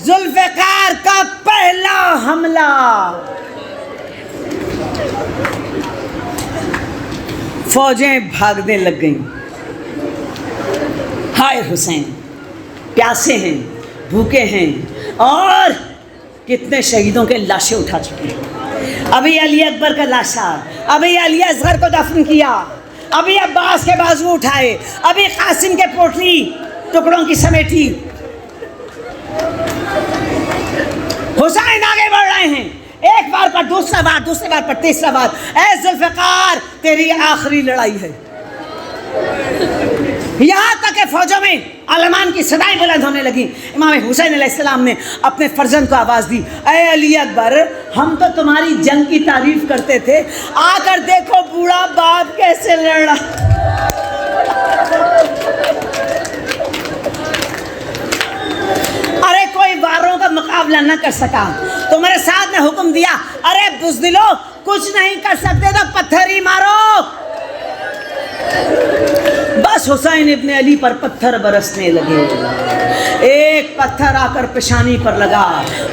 ذوالفقار کا پہلا حملہ فوجیں بھاگنے لگ گئیں۔ ہائے حسین، پیاسے ہیں، بھوکے ہیں، اور کتنے شہیدوں کے لاشیں اٹھا چکے ہیں۔ ابھی علی اکبر کا لاشا، ابھی علی اصغر کو دفن کیا، ابھی عباس کے بازو اٹھائے، ابھی قاسم کے پوٹلی ٹکڑوں کی سمیٹی۔ حسین آگے بڑھ رہے ہیں، ایک بار پر دوسرا بار، دوسرے بار پر تیسرا بار، اے ذوالفقار تیری آخری لڑائی ہے۔ یہاں تک کہ فوجوں میں علمان کی صدائیں بلند ہونے لگی۔ امام حسین علیہ السلام نے اپنے فرزند کو آواز دی، اے علی اکبر، ہم تو تمہاری جنگ کی تعریف کرتے تھے، آ کر دیکھو بوڑھا باپ کیسے لڑ رہا۔ ارے کوئی واروں کا مقابلہ نہ کر سکا، تمہارے ساتھ نے حکم دیا، ارے بزدلو کچھ نہیں کر سکتے تو پتھر ہی مارو۔ بس حسین ابن علی پر پتھر برسنے لگے، ایک پتھر آ کر پیشانی پر لگا،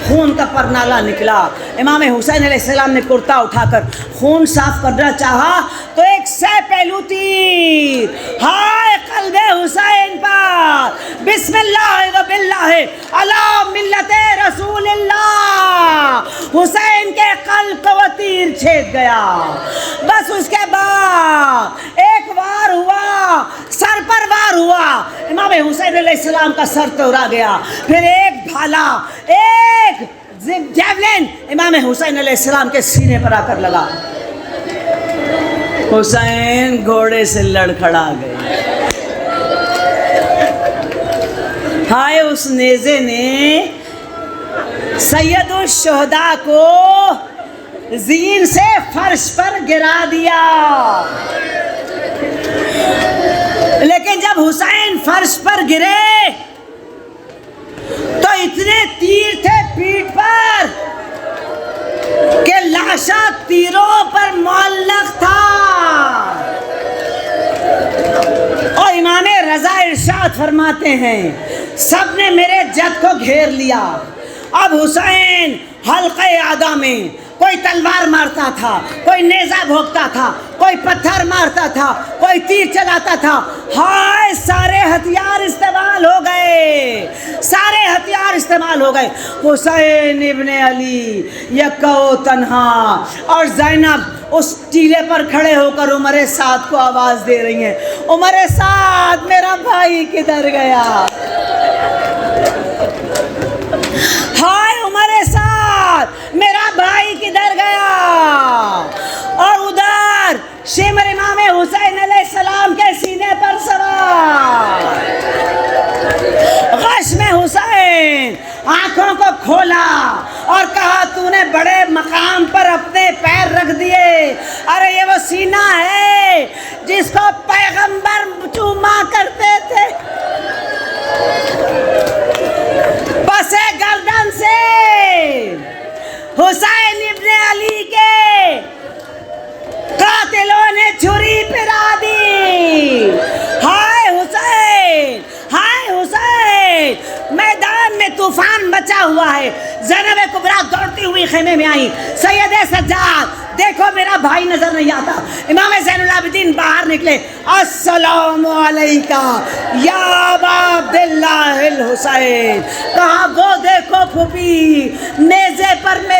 خون کا پرنالہ نکلا۔ امام حسین علیہ السلام نے کرتا اٹھا کر خون صاف کرنا چاہا تو ایک سہ پہلو تیر ہائے قلب حسین پر، بسم اللہ و باللہ علی ملت رسول اللہ، حسین کے قلب کو وہ تیر چھید گیا۔ بس اس کے بعد ایک وار ہوا، سر پر وار ہوا، امام حسین علیہ السلام کا سر توڑا گیا، پھر ایک بھالا، ایک جیولن امام حسین علیہ السلام کے سینے پر آ کر لگا۔ حسین گھوڑے سے لڑکھڑا گئے۔ ہائے اس نیزے نے سید الشہداء کو زین سے فرش پر گرا دیا، لیکن جب حسین فرش پر گرے تو اتنے تیر تھے پیٹھ پر کہ لاشا تیروں پر معلق تھا۔ اور امام رضا ارشاد فرماتے ہیں، سب نے میرے جد کو گھیر لیا، اب حسین حلقہ اعداء میں کوئی تلوار مارتا تھا، کوئی نیزہ بھونکتا تھا، کوئی پتھر مارتا تھا، کوئی تیر چلاتا تھا، ہائے سارے ہتھیار استعمال ہو گئے، سارے ہتھیار استعمال ہو گئے۔ حسین ابن علی یکا و تنہا اور زینب اس ٹیلے پر کھڑے ہو کر عمر سعد کو آواز دے رہی ہیں، عمر سعد میرا بھائی کدھر گیا؟ ہائے عمر سعد میرا بھائی کدھر گیا؟ اور ادھر شمر امام حسین علیہ السلام کے سینے پر سوار، غش میں حسین آنکھوں کو کھولا اور کہا تو نے بڑے مقام پر اپنے پیر رکھ دیے، ارے یہ وہ سینہ ہے جس کو پیغمبر چوما کرتے تھے، پس گردن سے حسین ابن علی کے قاتلوں نے چھری پھرا دی۔ ہائے حسین، ہائے حسین، میدان میں طوفان مچا ہوا ہے۔ زینب کبریٰ دوڑتی ہوئی خیمے میں آئی، سید سجاد دیکھو میرا بھائی نظر نہیں آتا۔ امام زین العابدین باہر نکلے، السلام علیکہ یا ابا عبداللہ الحسین، کہا وہ دیکھو پھوپھی نیزے پر میرے